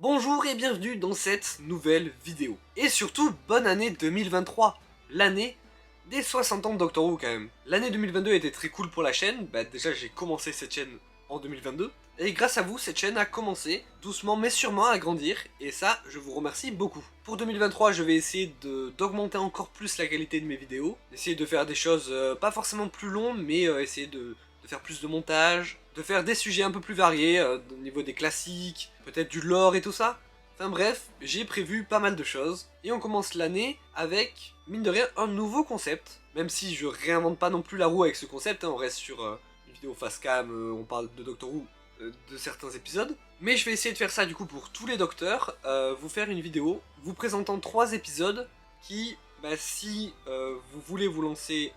Bonjour et bienvenue dans cette nouvelle vidéo. Et surtout, bonne année 2023, l'année des 60 ans de Doctor Who quand même. L'année 2022 était très cool pour la chaîne, déjà j'ai commencé cette chaîne en 2022. Et grâce à vous, cette chaîne a commencé doucement mais sûrement à grandir, et ça, je vous remercie beaucoup. Pour 2023, je vais essayer d'augmenter encore plus la qualité de mes vidéos, essayer de faire des choses pas forcément plus longues, mais essayer de faire plus de montage, de faire des sujets un peu plus variés, au niveau des classiques, peut-être du lore et tout ça. Enfin bref, j'ai prévu pas mal de choses, et on commence l'année avec, mine de rien, un nouveau concept, même si je réinvente pas non plus la roue avec ce concept, on reste sur une vidéo face cam, on parle de Doctor Who, de certains épisodes, mais je vais essayer de faire ça du coup pour tous les docteurs, vous faire une vidéo, vous présentant 3 épisodes qui, si vous voulez vous lancer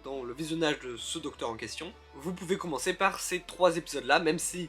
dans le visionnage de ce docteur en question, vous pouvez commencer par ces 3 épisodes là, même si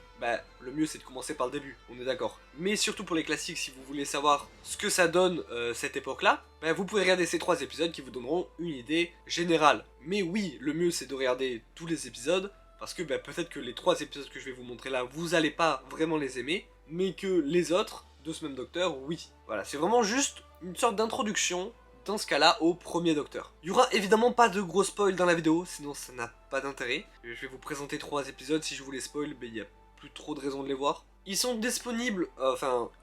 le mieux c'est de commencer par le début, on est d'accord. Mais surtout pour les classiques, si vous voulez savoir ce que ça donne cette époque là, vous pouvez regarder ces 3 épisodes qui vous donneront une idée générale. Mais oui, le mieux c'est de regarder tous les épisodes, parce que peut-être que les 3 épisodes que je vais vous montrer là, vous allez pas vraiment les aimer, mais que les autres de ce même docteur, oui. Voilà, c'est vraiment juste une sorte d'introduction dans ce cas-là au premier docteur. Il y aura évidemment pas de gros spoil dans la vidéo, sinon ça n'a pas d'intérêt. Je vais vous présenter 3 épisodes, si je vous les spoil, il n'y a plus trop de raison de les voir. Ils sont disponibles,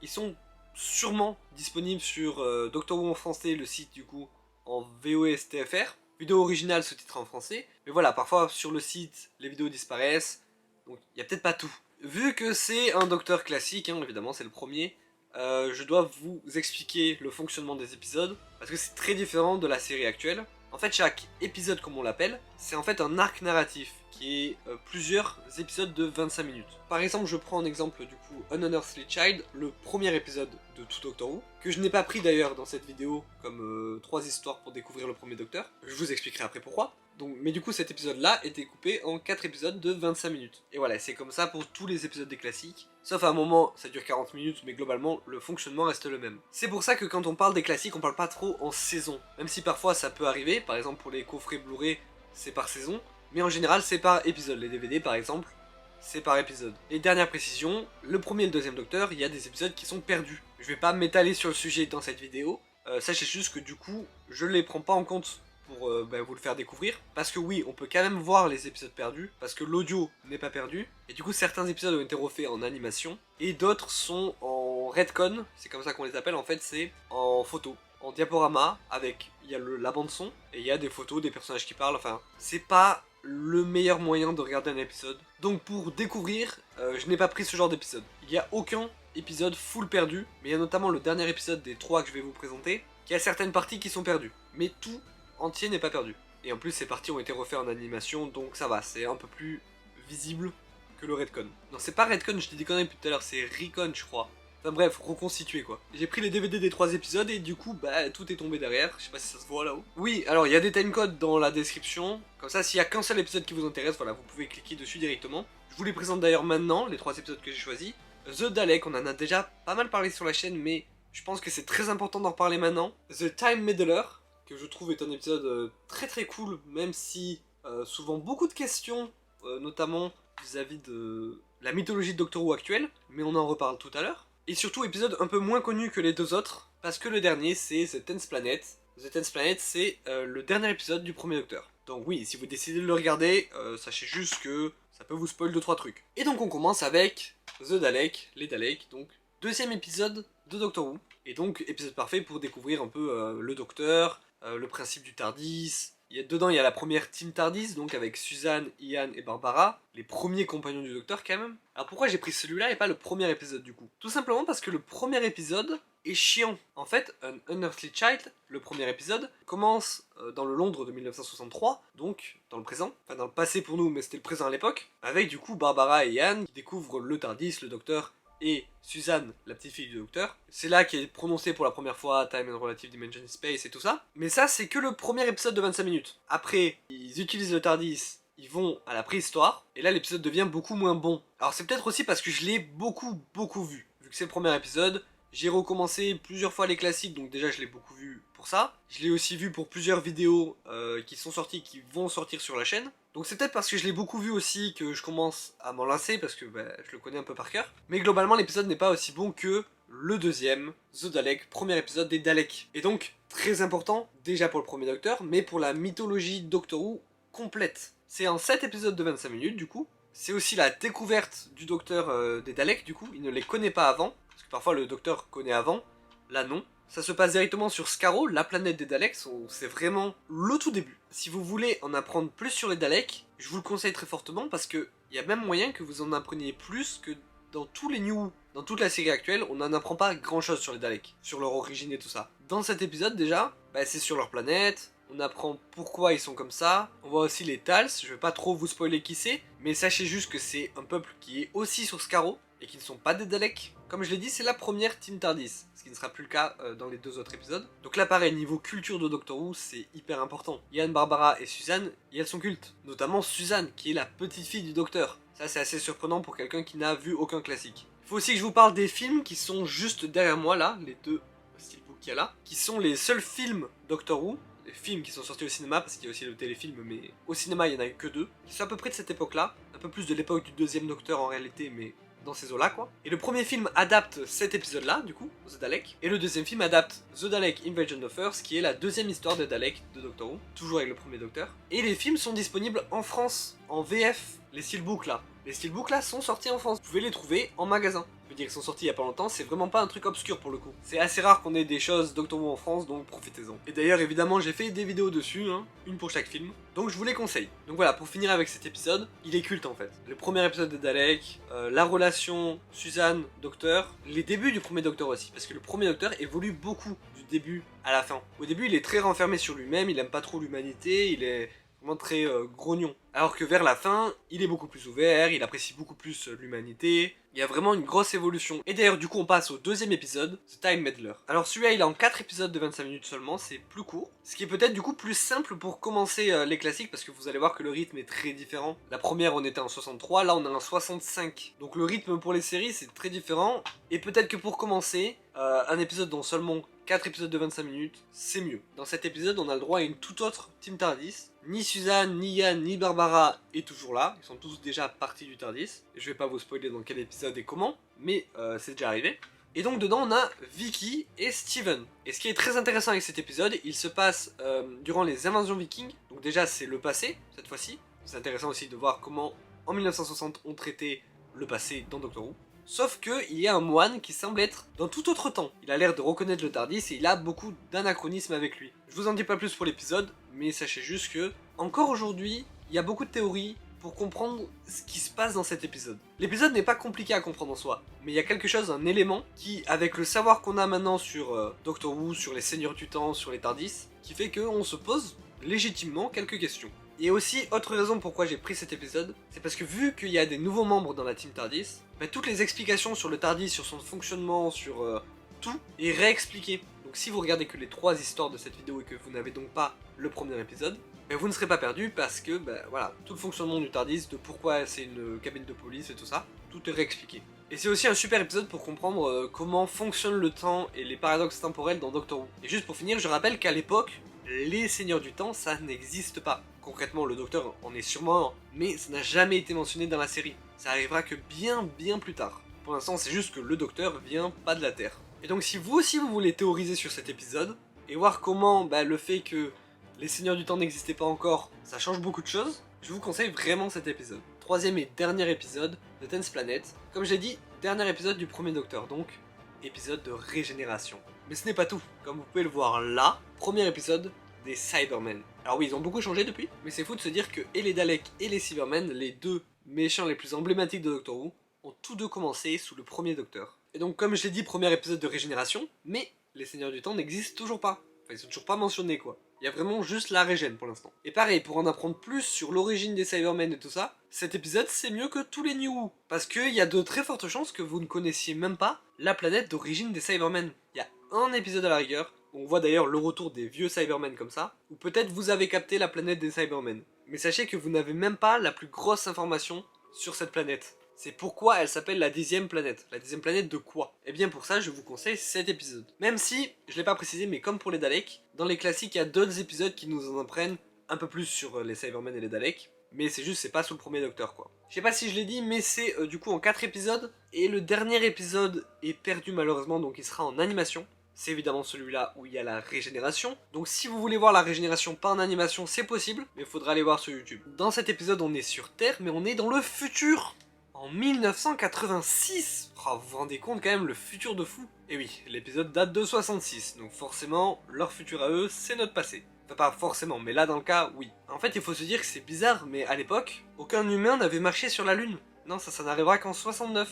ils sont sûrement disponibles sur Doctor Who en français, le site du coup, en VOSTFR. Vidéo originale sous-titrée en français. Mais voilà, parfois sur le site, les vidéos disparaissent, donc il n'y a peut-être pas tout. Vu que c'est un docteur classique, évidemment c'est le premier, je dois vous expliquer le fonctionnement des épisodes, parce que c'est très différent de la série actuelle. En fait, chaque épisode, comme on l'appelle, c'est en fait un arc narratif, qui est plusieurs épisodes de 25 minutes. Par exemple, je prends un exemple du coup, An Unearthly Child, le premier épisode de tout Doctor Who, que je n'ai pas pris d'ailleurs dans cette vidéo, comme 3 histoires pour découvrir le premier Docteur. Je vous expliquerai après pourquoi. Donc, mais du coup cet épisode là était coupé en 4 épisodes de 25 minutes. Et voilà, c'est comme ça pour tous les épisodes des classiques. Sauf à un moment, ça dure 40 minutes, mais globalement, le fonctionnement reste le même. C'est pour ça que quand on parle des classiques, on parle pas trop en saison. Même si parfois ça peut arriver, par exemple pour les coffrets Blu-ray, c'est par saison. Mais en général, c'est par épisode. Les DVD par exemple, c'est par épisode. Et dernière précision, le premier et le deuxième Docteur, il y a des épisodes qui sont perdus. Je vais pas m'étaler sur le sujet dans cette vidéo. Sachez juste que du coup, je les prends pas en compte pour vous le faire découvrir, parce que oui, on peut quand même voir les épisodes perdus, parce que l'audio n'est pas perdu, et du coup certains épisodes ont été refaits en animation, et d'autres sont en retcon, c'est comme ça qu'on les appelle, en fait c'est en photo, en diaporama, avec, il y a la bande son, et il y a des photos, des personnages qui parlent, enfin, c'est pas le meilleur moyen de regarder un épisode. Donc pour découvrir, je n'ai pas pris ce genre d'épisode. Il n'y a aucun épisode full perdu, mais il y a notamment le dernier épisode des 3 que je vais vous présenter, qui a certaines parties qui sont perdues, mais tout entier n'est pas perdu. Et en plus ces parties ont été refaites en animation, donc ça va, c'est un peu plus visible que le retcon. Non, c'est pas retcon, je t'ai dit conneries depuis tout à l'heure, c'est recon je crois. Enfin bref, reconstitué quoi. J'ai pris les DVD des 3 épisodes et du coup, tout est tombé derrière, je sais pas si ça se voit là-haut. Oui, alors il y a des timecodes dans la description, comme ça s'il y a qu'un seul épisode qui vous intéresse, voilà, vous pouvez cliquer dessus directement. Je vous les présente d'ailleurs maintenant, les 3 épisodes que j'ai choisis. The Dalek, on en a déjà pas mal parlé sur la chaîne, mais je pense que c'est très important d'en reparler maintenant. The Time Meddler, que je trouve est un épisode très très cool, même si souvent beaucoup de questions, notamment vis-à-vis de la mythologie de Doctor Who actuelle, mais on en reparle tout à l'heure. Et surtout épisode un peu moins connu que les 2 autres, parce que le dernier c'est The Tenth Planet. The Tenth Planet c'est le dernier épisode du premier Docteur. Donc oui, si vous décidez de le regarder, sachez juste que ça peut vous spoil 2-3 trucs. Et donc on commence avec The Dalek, les Daleks, donc deuxième épisode de Doctor Who. Et donc épisode parfait pour découvrir un peu le Docteur, le principe du TARDIS. Dedans il y a la première team TARDIS, donc avec Suzanne, Ian et Barbara, les premiers compagnons du Docteur quand même. Alors pourquoi j'ai pris celui-là et pas le premier épisode du coup? Tout simplement parce que le premier épisode est chiant. En fait, An Unearthly Child, le premier épisode, commence dans le Londres de 1963, donc dans le présent, enfin dans le passé pour nous, mais c'était le présent à l'époque, avec du coup Barbara et Ian qui découvrent le TARDIS, le Docteur, et Suzanne, la petite fille du Docteur. C'est là qu'est prononcé pour la première fois Time and Relative Dimension Space et tout ça. Mais ça, c'est que le premier épisode de 25 minutes. Après, ils utilisent le TARDIS, ils vont à la préhistoire, et là l'épisode devient beaucoup moins bon. Alors c'est peut-être aussi parce que je l'ai beaucoup vu. Vu que c'est le premier épisode, j'ai recommencé plusieurs fois les classiques, donc déjà je l'ai beaucoup vu pour ça. Je l'ai aussi vu pour plusieurs vidéos qui sont sorties, qui vont sortir sur la chaîne. Donc c'est peut-être parce que je l'ai beaucoup vu aussi que je commence à m'en lasser, parce que je le connais un peu par cœur. Mais globalement l'épisode n'est pas aussi bon que le deuxième, The Dalek, premier épisode des Daleks. Et donc, très important, déjà pour le premier Docteur, mais pour la mythologie Doctor Who complète. C'est en 7 épisodes de 25 minutes, du coup. C'est aussi la découverte du Docteur des Daleks, du coup. Il ne les connaît pas avant, parce que parfois le Docteur connaît avant, là non. Ça se passe directement sur Skaro, la planète des Daleks, c'est vraiment le tout début. Si vous voulez en apprendre plus sur les Daleks, je vous le conseille très fortement parce que il y a même moyen que vous en appreniez plus que dans tous les New Who. Dans toute la série actuelle, on n'en apprend pas grand chose sur les Daleks, sur leur origine et tout ça. Dans cet épisode déjà, c'est sur leur planète, on apprend pourquoi ils sont comme ça, on voit aussi les Tals, je vais pas trop vous spoiler qui c'est, mais sachez juste que c'est un peuple qui est aussi sur Skaro, et qui ne sont pas des Daleks. Comme je l'ai dit, c'est la première Team TARDIS, ce qui ne sera plus le cas dans les 2 autres épisodes. Donc là pareil, niveau culture de Doctor Who, c'est hyper important. Ian, Barbara et Suzanne, et elles sont cultes. Notamment Suzanne, qui est la petite fille du Docteur. Ça c'est assez surprenant pour quelqu'un qui n'a vu aucun classique. Il faut aussi que je vous parle des films qui sont juste derrière moi là, les 2 steelbooks qu'il y a là, qui sont les seuls films Doctor Who, les films qui sont sortis au cinéma, parce qu'il y a aussi le téléfilm, mais au cinéma il n'y en a que 2, qui sont à peu près de cette époque-là, un peu plus de l'époque du deuxième Docteur en réalité, mais dans ces eaux-là, quoi. Et le premier film adapte cet épisode-là, du coup, The Dalek, et le deuxième film adapte The Dalek Invasion of Earth, qui est la deuxième histoire des Daleks de Doctor Who, toujours avec le premier Docteur. Et les films sont disponibles en France, en VF, les steelbooks là. Les steelbooks là sont sortis en France, vous pouvez les trouver en magasin. Je veux dire qu'ils sont sortis il y a pas longtemps, c'est vraiment pas un truc obscur pour le coup. C'est assez rare qu'on ait des choses Doctor Who en France, donc profitez-en. Et d'ailleurs, évidemment, j'ai fait des vidéos dessus, hein, une pour chaque film, donc je vous les conseille. Donc voilà, pour finir avec cet épisode, il est culte en fait. Le premier épisode de Dalek, la relation Suzanne-Docteur, les débuts du premier Docteur aussi, parce que le premier Docteur évolue beaucoup du début à la fin. Au début, il est très renfermé sur lui-même, il aime pas trop l'humanité, il est vraiment très grognon. Alors que vers la fin, il est beaucoup plus ouvert, il apprécie beaucoup plus l'humanité. Il y a vraiment une grosse évolution. Et d'ailleurs, du coup, on passe au deuxième épisode, The Time Meddler. Alors celui-là, il est en 4 épisodes de 25 minutes seulement, c'est plus court. Ce qui est peut-être du coup plus simple pour commencer les classiques, parce que vous allez voir que le rythme est très différent. La première, on était en 63, là on est en 65. Donc le rythme pour les séries, c'est très différent. Et peut-être que pour commencer, un épisode dont seulement 4 épisodes de 25 minutes, c'est mieux. Dans cet épisode, on a le droit à une toute autre Team TARDIS. Ni Suzanne, ni Ian, ni Barbara est toujours là. Ils sont tous déjà partis du TARDIS. Et je vais pas vous spoiler dans quel épisode et comment, mais c'est déjà arrivé. Et donc dedans, on a Vicky et Steven. Et ce qui est très intéressant avec cet épisode, il se passe durant les invasions vikings. Donc déjà, c'est le passé, cette fois-ci. C'est intéressant aussi de voir comment, en 1960, on traitait le passé dans Doctor Who. Sauf qu'il y a un moine qui semble être dans tout autre temps. Il a l'air de reconnaître le TARDIS et il a beaucoup d'anachronismes avec lui. Je vous en dis pas plus pour l'épisode, mais sachez juste que, encore aujourd'hui, il y a beaucoup de théories pour comprendre ce qui se passe dans cet épisode. L'épisode n'est pas compliqué à comprendre en soi, mais il y a quelque chose, un élément, qui, avec le savoir qu'on a maintenant sur Doctor Who, sur les Seigneurs du Temps, sur les TARDIS, qui fait qu'on se pose légitimement quelques questions. Et aussi, autre raison pourquoi j'ai pris cet épisode, c'est parce que vu qu'il y a des nouveaux membres dans la Team TARDIS, toutes les explications sur le TARDIS, sur son fonctionnement, sur tout, est réexpliqué. Donc si vous regardez que les 3 histoires de cette vidéo et que vous n'avez donc pas le premier épisode, vous ne serez pas perdu parce que, voilà, tout le fonctionnement du TARDIS, de pourquoi c'est une cabine de police et tout ça, tout est réexpliqué. Et c'est aussi un super épisode pour comprendre comment fonctionne le temps et les paradoxes temporels dans Doctor Who. Et juste pour finir, je rappelle qu'à l'époque, les Seigneurs du Temps, ça n'existe pas. Concrètement, le Docteur en est sûrement un, mais ça n'a jamais été mentionné dans la série. Ça arrivera que bien plus tard. Pour l'instant, c'est juste que le Docteur vient pas de la Terre. Et donc si vous aussi vous voulez théoriser sur cet épisode, et voir comment le fait que les Seigneurs du Temps n'existaient pas encore, ça change beaucoup de choses, je vous conseille vraiment cet épisode. Troisième et dernier épisode de Tenth Planet. Comme j'ai dit, dernier épisode du premier Docteur, donc épisode de régénération. Mais ce n'est pas tout. Comme vous pouvez le voir là, premier épisode des Cybermen. Alors oui, ils ont beaucoup changé depuis, mais c'est fou de se dire que et les Daleks et les Cybermen, les 2 méchants les plus emblématiques de Doctor Who, ont tous 2 commencé sous le premier Docteur. Et donc comme je l'ai dit, premier épisode de régénération, mais les Seigneurs du Temps n'existent toujours pas. Enfin, ils sont toujours pas mentionnés quoi. Il y a vraiment juste la régène pour l'instant. Et pareil, pour en apprendre plus sur l'origine des Cybermen et tout ça, cet épisode c'est mieux que tous les New Who. Parce qu'il y a de très fortes chances que vous ne connaissiez même pas la planète d'origine des Cybermen. Il y a un épisode à la rigueur, où on voit d'ailleurs le retour des vieux Cybermen comme ça, ou peut-être vous avez capté la planète des Cybermen. Mais sachez que vous n'avez même pas la plus grosse information sur cette planète. C'est pourquoi elle s'appelle la 10e planète. La 10e planète de quoi? Et bien pour ça, je vous conseille cet épisode. Même si, je l'ai pas précisé, mais comme pour les Daleks, dans les classiques, il y a d'autres épisodes qui nous en apprennent un peu plus sur les Cybermen et les Daleks. mais c'est juste c'est pas sous le premier Docteur quoi. Je sais pas si je l'ai dit, mais c'est du coup en 4 épisodes, et le dernier épisode est perdu malheureusement, donc il sera en animation. C'est évidemment celui-là où il y a la régénération. Donc si vous voulez voir la régénération pas en animation, c'est possible, mais il faudra aller voir sur YouTube. Dans cet épisode, on est sur Terre, mais on est dans le futur. En 1986. Oh, vous vous rendez compte quand même, le futur de fou. Et oui, l'épisode date de 66, donc forcément, leur futur à eux, c'est notre passé. Enfin pas forcément, mais là dans le cas, oui. En fait, il faut se dire que c'est bizarre, mais à l'époque, aucun humain n'avait marché sur la Lune. Non, ça n'arrivera qu'en 69.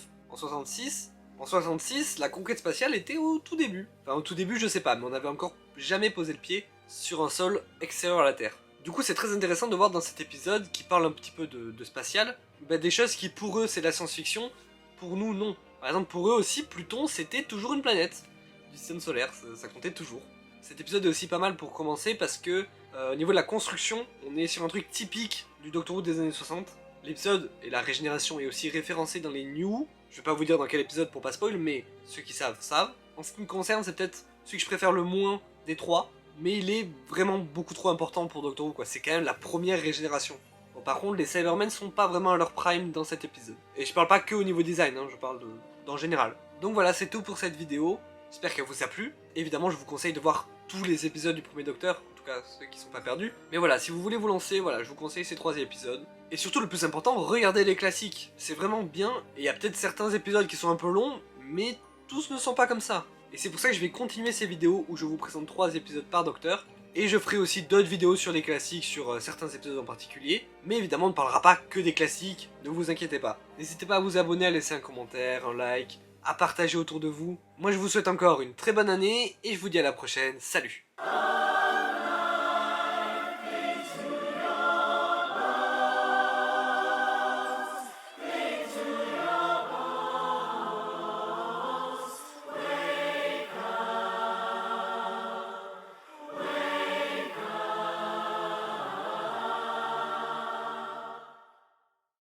En 66, la conquête spatiale était au tout début. Enfin, au tout début, je sais pas, mais on n'avait encore jamais posé le pied sur un sol extérieur à la Terre. Du coup, c'est très intéressant de voir dans cet épisode, qui parle un petit peu de spatial, des choses qui pour eux c'est de la science-fiction, pour nous non. Par exemple, pour eux aussi, Pluton c'était toujours une planète du système solaire, ça comptait toujours. Cet épisode est aussi pas mal pour commencer parce que, au niveau de la construction, on est sur un truc typique du Doctor Who des années 60. L'épisode et la régénération est aussi référencé dans les New. Je vais pas vous dire dans quel épisode pour pas spoil, mais ceux qui savent, savent. En ce qui me concerne, c'est peut-être celui que je préfère le moins des trois, mais il est vraiment beaucoup trop important pour Doctor Who, quoi. C'est quand même la première régénération. Bon, par contre, les Cybermen sont pas vraiment à leur prime dans cet épisode. Et je parle pas que au niveau design, hein, je parle d'en général. Donc voilà, c'est tout pour cette vidéo. J'espère qu'elle vous a plu. Évidemment, je vous conseille de voir tous les épisodes du premier Docteur, en tout cas ceux qui sont pas perdus. Mais voilà, si vous voulez vous lancer, voilà, je vous conseille ces 3 épisodes. Et surtout, le plus important, regardez les classiques. C'est vraiment bien, et il y a peut-être certains épisodes qui sont un peu longs, mais tous ne sont pas comme ça. Et c'est pour ça que je vais continuer ces vidéos où je vous présente 3 épisodes par Docteur. Et je ferai aussi d'autres vidéos sur les classiques, sur certains épisodes en particulier. Mais évidemment, on ne parlera pas que des classiques, ne vous inquiétez pas. N'hésitez pas à vous abonner, à laisser un commentaire, un like, à partager autour de vous. Moi je vous souhaite encore une très bonne année, et je vous dis à la prochaine, salut!